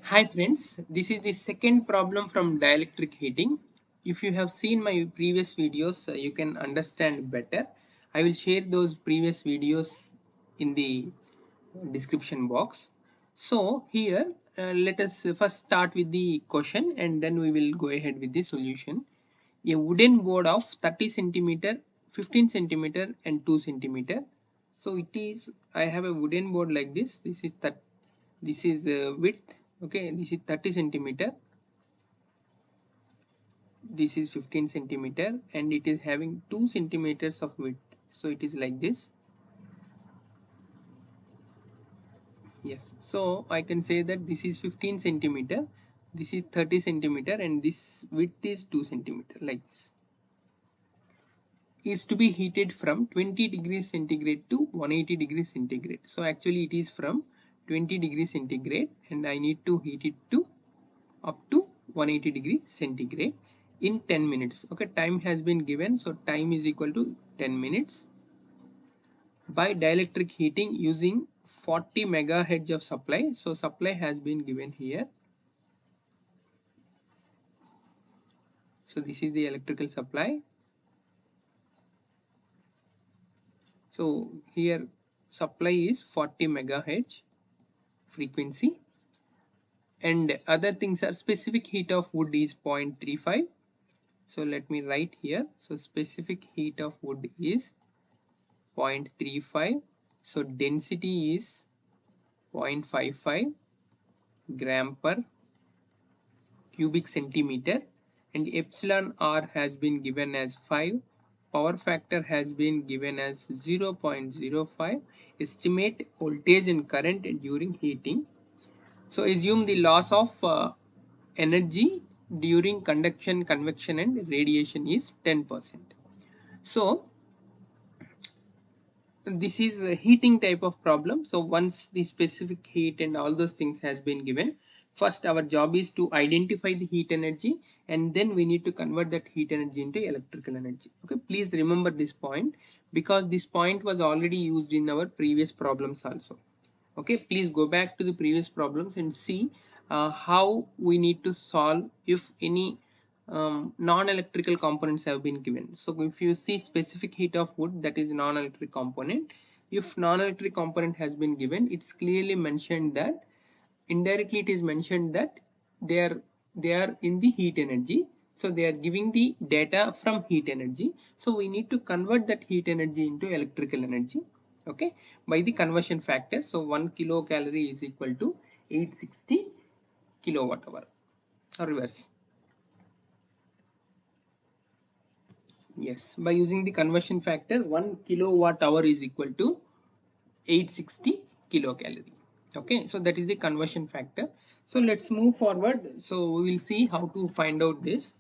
Hi friends, this is the second problem from dielectric heating. If you have seen my previous videos, you can understand better. I will share those previous videos in the description box. So here, let us first start with the question and then we will go ahead with the solution. A wooden board of 30 centimeter, 15 centimeter and 2 centimeter. So it is, I have a wooden board like this. This is width. Okay, this is 30 centimeter, this is 15 centimeter, and it is having 2 centimeters of width. So it is like this. Yes, so I can say that this is 15 centimeter, this is 30 centimeter, and this width is 2 centimeter, like this. Is to be heated from 20 degrees centigrade to 180 degrees centigrade. So actually it is from 20 degrees centigrade and I need to heat it to up to 180 degree centigrade in 10 minutes. Okay, time has been given, so time is equal to 10 minutes. By dielectric heating using 40 megahertz of supply, so supply has been given here. So this is the electrical supply. So here supply is 40 megahertz frequency, and other things are specific heat of wood is 0.35. So let me write here. So specific heat of wood is 0.35. So density is 0.55 gram per cubic centimeter, and epsilon r has been given as 5. Power factor has been given as 0.05. Estimate voltage and current during heating. So assume the loss of energy during conduction, convection and radiation is 10%. So this is a heating type of problem. So once the specific heat and all those things has been given, first our job is to identify the heat energy, and then we need to convert that heat energy into electrical energy. Okay, please remember this point because this point was already used in our previous problems also. Okay, please go back to the previous problems and see how we need to solve if any non-electrical components have been given. So if you see specific heat of wood, that is non-electric component. If non-electric component has been given, it's clearly mentioned that indirectly it is mentioned that they are in the heat energy. So they are giving the data from heat energy, so we need to convert that heat energy into electrical energy. Okay, by the conversion factor. So 1 kilocalorie is equal to 860 kilowatt hour, or reverse. Yes, by using the conversion factor, 1 kilowatt hour is equal to 860 kilocalorie. Okay, so that is the conversion factor. So let's move forward. So we will see how to find out this.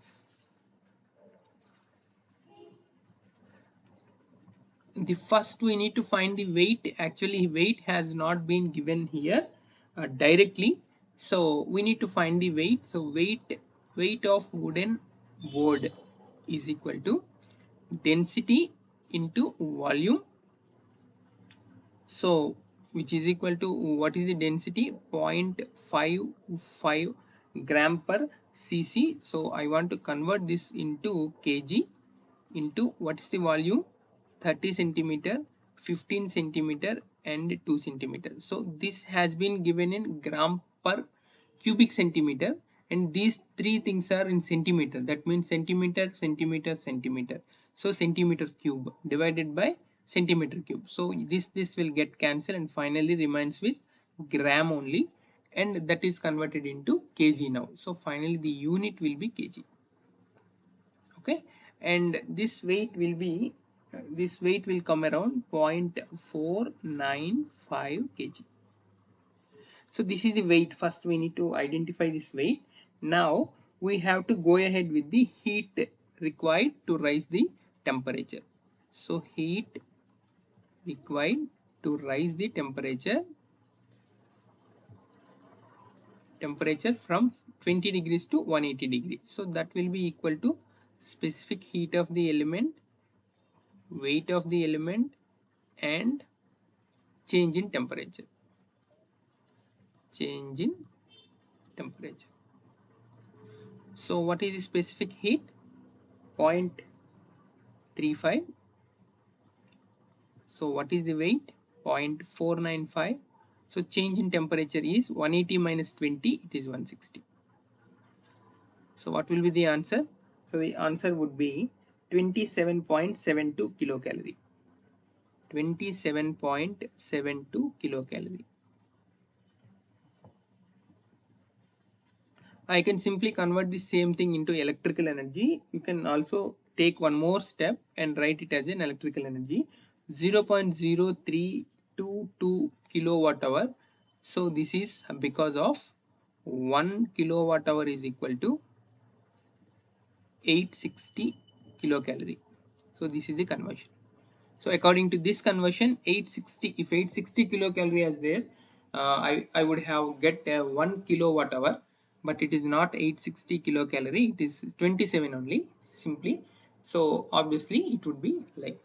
The first we need to find the weight. Actually weight has not been given here directly, so we need to find the weight. So weight of wooden board is equal to density into volume. So which is equal to, what is the density? 0.55 gram per cc. So I want to convert this into kg into, what's the volume? 30 centimeter, 15 centimeter and 2 centimeter. So this has been given in gram per cubic centimeter, and these three things are in centimeter. That means centimeter, centimeter, centimeter. So centimeter cube divided by centimeter cube. So this will get cancelled and finally remains with gram only, and that is converted into kg now. So finally the unit will be kg. Okay, and this weight will be this weight will come around 0.495 kg. So this is the weight. First we need to identify this weight. Now we have to go ahead with the heat required to raise the temperature. So heat required to raise the temperature from 20 degrees to 180 degrees. So that will be equal to specific heat of the element, weight of the element and change in temperature. Change in temperature. So what is the specific heat? 0.35. So what is the weight? 0.495. So change in temperature is 180 minus 20, it is 160. So what will be the answer? So the answer would be 27.72 kilocalorie. 27.72 kilocalorie. I can simply convert the same thing into electrical energy. You can also take one more step and write it as an electrical energy. 0.0322 kilowatt hour. So this is because of 1 kilowatt hour is equal to 860 kilocalorie. So this is the conversion. So according to this conversion, 860, if 860 kilocalorie is there, I would have get 1 kilowatt hour, but it is not 860 kilocalorie, it is 27 only simply. So obviously it would be like.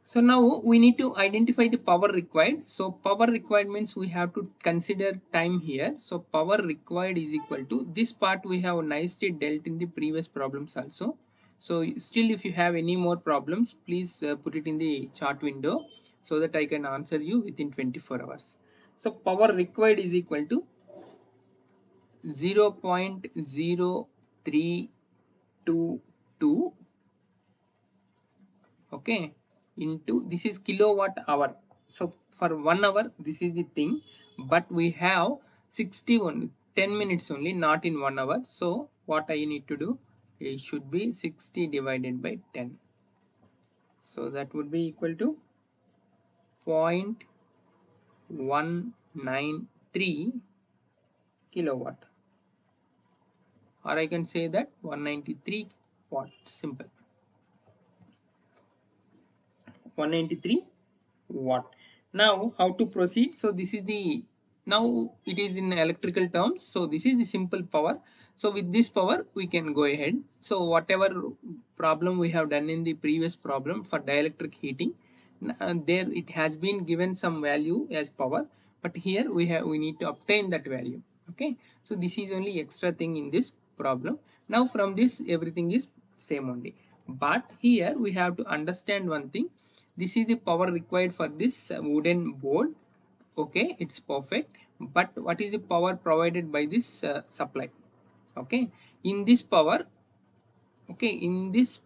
So now we need to identify the power required. So power required means we have to consider time here. So power required is equal to this part we have nicely dealt in the previous problems also. So still if you have any more problems, please put it in the chat window so that I can answer you within 24 hours. So power required is equal to 0.0322, okay, into this is kilowatt hour. So for 1 hour this is the thing, but we have 61 10 minutes only, not in 1 hour. So what I need to do, it should be 60 divided by 10. So that would be equal to 0.193 kilowatt, or I can say that 193 watt, simple. 193 watt. Now how to proceed? So this is the, now it is in electrical terms, so this is the simple power. So with this power we can go ahead. So whatever problem we have done in the previous problem for dielectric heating, there it has been given some value as power, but here we need to obtain that value. Okay, so this is only extra thing in this problem. Now from this everything is same only, but here we have to understand one thing. This is the power required for this wooden board. Okay, it's perfect, but what is the power provided by this supply? Okay, in this power, okay, in this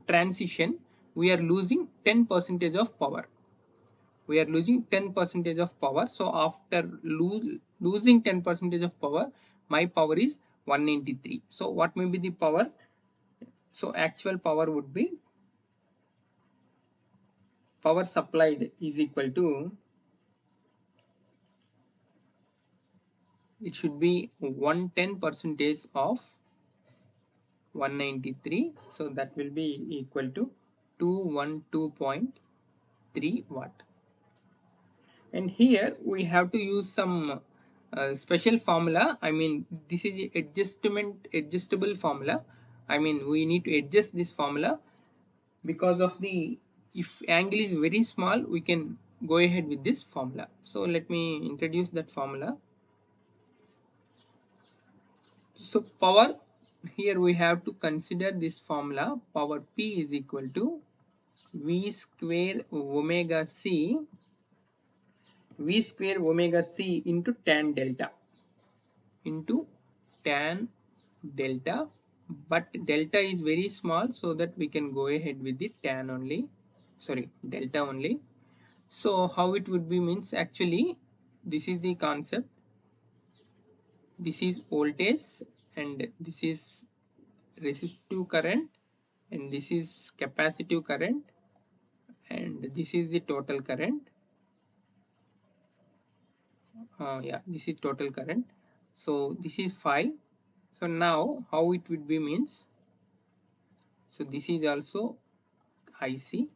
transition we are losing 10 percentage of power. We are losing 10 percentage of power. So after losing 10 percentage of power, my power is 193. So what may be the power? So actual power would be, power supplied is equal to, it should be 110 percentage of 193. So that will be equal to 212.3 watt. And here we have to use some special formula. I mean, this is adjustable formula. I mean, we need to adjust this formula because of the, if angle is very small, we can go ahead with this formula. So let me introduce that formula. So power, here we have to consider this formula. Power P is equal to V square omega C, V square omega C into tan delta, into tan delta, but delta is very small, so that we can go ahead with the tan only, sorry, delta only. So how it would be means, actually this is the concept. This is voltage and this is resistive current and this is capacitive current and this is the total current. Yeah, this is total current. So this is phi. So now how it would be means, so this is also IC,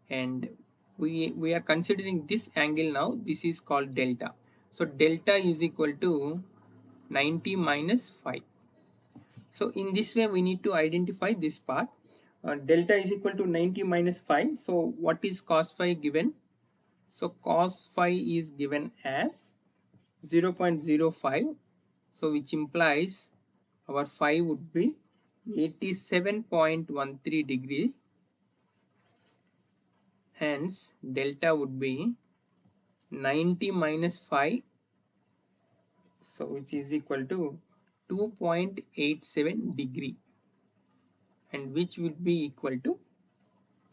and we are considering this angle now. This is called delta. So delta is equal to 90 minus phi. So in this way we need to identify this part. Delta is equal to 90 minus phi. So what is cos phi given? So cos phi is given as 0.05, so which implies our phi would be 87.13 degree, hence delta would be 90 minus 5, so which is equal to 2.87 degree, and which would be equal to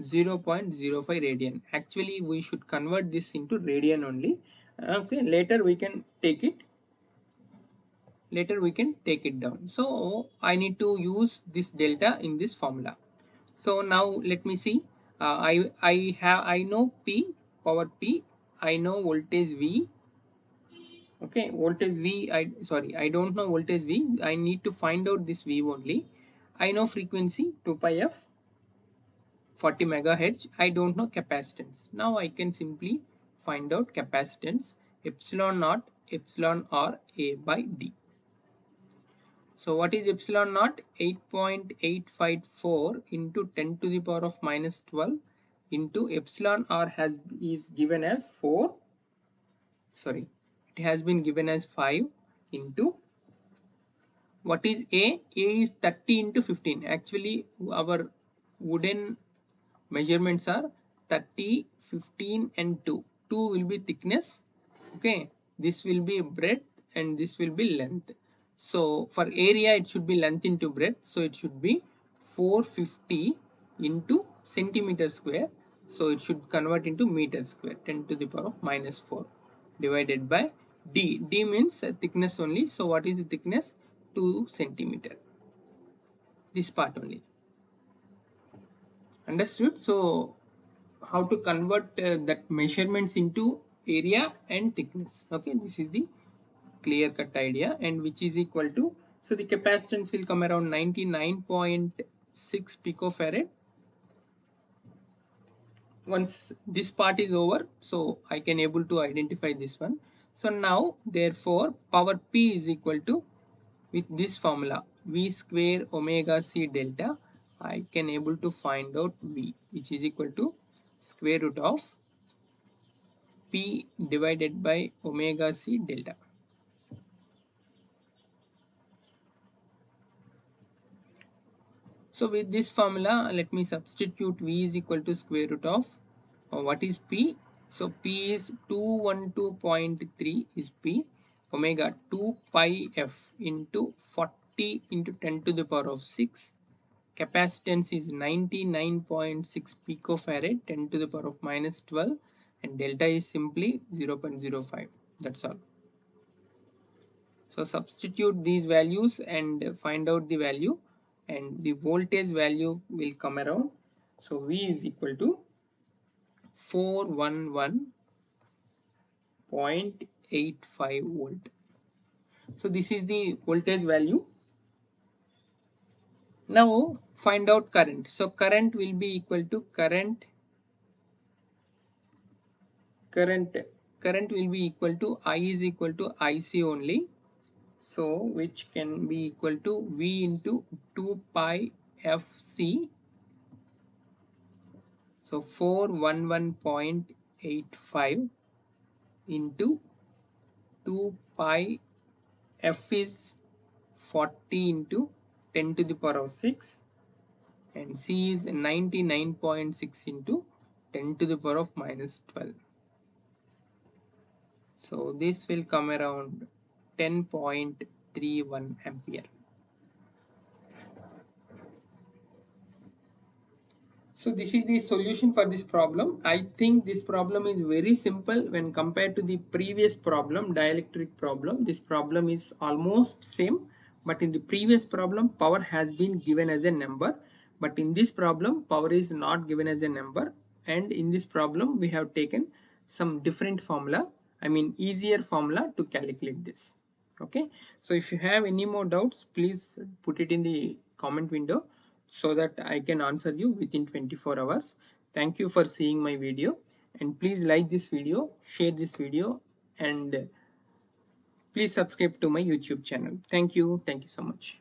0.05 radian. Actually we should convert this into radian only. Okay, later we can take it down. So I need to use this delta in this formula. So now let me see. I know P, power P, I know voltage V. Okay, voltage V, I don't know voltage V. I need to find out this V only. I know frequency 2 pi f 40 megahertz. I don't know capacitance. Now I can simply find out capacitance, epsilon naught epsilon r A by D. So what is epsilon naught? 8.854 into 10 to the power of minus 12 into epsilon r is given as 4. Sorry, it has been given as 5 into what is A? A is 30 into 15. Actually our wooden measurements are 30, 15 and 2. 2 will be thickness. Okay, this will be breadth and this will be length. So for area it should be length into breadth, so it should be 450 into centimeter square, so it should convert into meter square, 10 to the power of minus 4 divided by D. D means thickness only, so what is the thickness? 2 centimeter, this part only. Understood? So how to convert that measurements into area and thickness. Okay, this is the clear cut idea, and which is equal to, so the capacitance will come around 99.6 picofarad. Once this part is over, so I can able to identify this one. So now therefore power P is equal to, with this formula V square omega C delta, I can able to find out V, which is equal to square root of P divided by omega C delta. So with this formula, let me substitute V is equal to square root of what is P? So P is 212.3 is P, omega 2 pi F into 40 into 10 to the power of 6. Capacitance is 99.6 picofarad, 10 to the power of minus 12, and delta is simply 0.05. That's all. So substitute these values and find out the value, and the voltage value will come around. So V is equal to 411.85 volt. So this is the voltage value. Now find out current. So current will be equal to current will be equal to I is equal to IC only. So which can be equal to V into 2 pi FC. So 411.85 into 2 pi F is 40 into 10 to the power of 6, and C is 99.6 into 10 to the power of minus 12. So this will come around 10.31 ampere. So this is the solution for this problem. I think this problem is very simple when compared to the previous problem, dielectric problem. This problem is almost same, but in the previous problem power has been given as a number, but in this problem power is not given as a number, and in this problem we have taken some different formula, I mean easier formula to calculate this. Okay, so if you have any more doubts, please put it in the comment window so that I can answer you within 24 hours. Thank you for seeing my video, and please like this video, share this video, and please subscribe to my YouTube channel. Thank you so much.